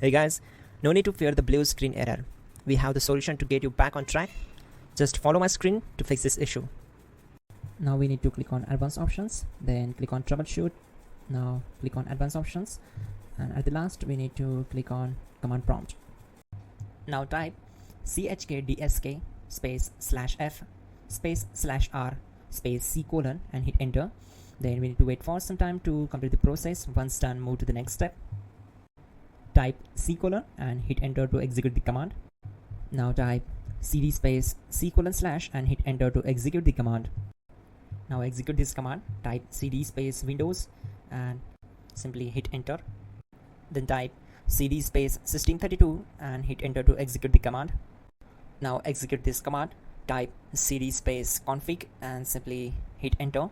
Hey guys, no need to fear the blue screen error. We have the solution to get you back on track. Just follow my screen to fix this issue. Now we need to click on advanced options, then click on troubleshoot. Now click on advanced options, and at the last we need to click on command prompt. Now type chkdsk space /f space /r space c colon and hit enter. Then we need to wait for some time to complete the process. Once done, move to the next step. Type c colon and hit enter to execute the command. Now type cd space c colon / and hit enter to execute the command. Now execute this command. Type cd space windows and simply hit enter. Then type cd space system32 and hit enter to execute the command. Now execute this command. Type cd space config and simply hit enter.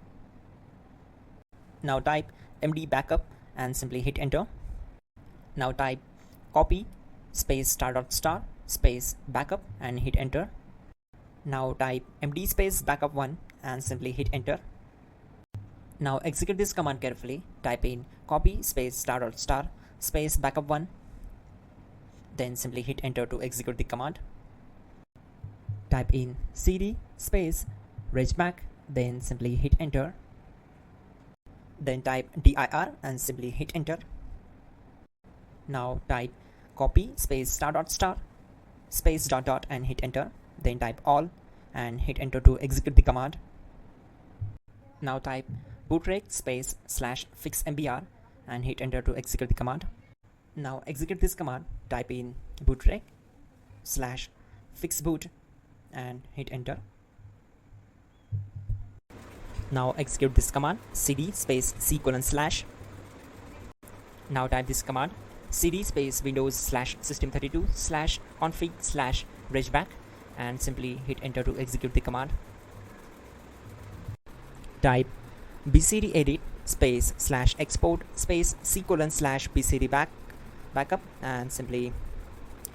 Now type md backup and simply hit enter. Now type copy space ** space backup and hit enter. Now type md space backup1 and simply hit enter. Now execute this command carefully. Type in copy space ** space backup1. Then simply hit enter to execute the command. Type in cd space regback, then simply hit enter. Then type dir and simply hit enter. Now type copy space ** space .. and hit enter. Then type all and hit enter to execute the command. Now type bootrec space /fixmbr and hit enter to execute the command. Now execute this command. Type in bootrec /fixboot and hit enter. Now execute this command cd space c colon /. Now type this command cd space windows /system32 /config /regback and simply hit enter to execute the command. Type BSOD space /export space c colon /bcd backup and simply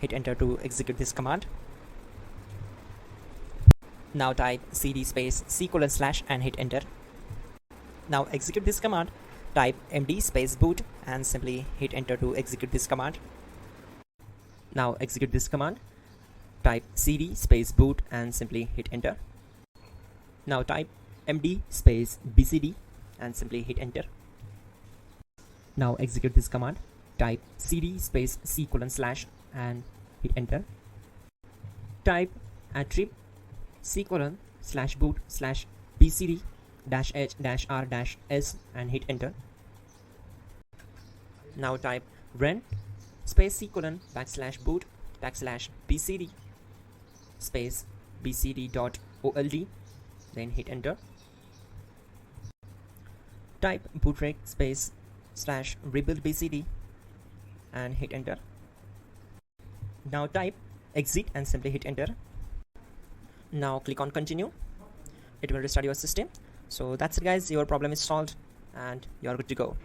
hit enter to execute this command. Now type cd space c colon / and hit enter. Now execute this command. Type md space boot and simply hit enter to execute this command. Now execute this command. Type cd space boot and simply hit enter. Now type md space bcd and simply hit enter. Now execute this command. Type cd space c colon / and hit enter. Type attrib c colon /boot /bcd -h -r -s and hit enter. Now type run space c colon /boot /bcd space bcd.old, then hit enter. Type bootrec space /rebuild bcd and hit enter. Now type exit and simply hit enter. Now click on continue. It will restart your system. So that's it guys, your problem is solved and you are good to go.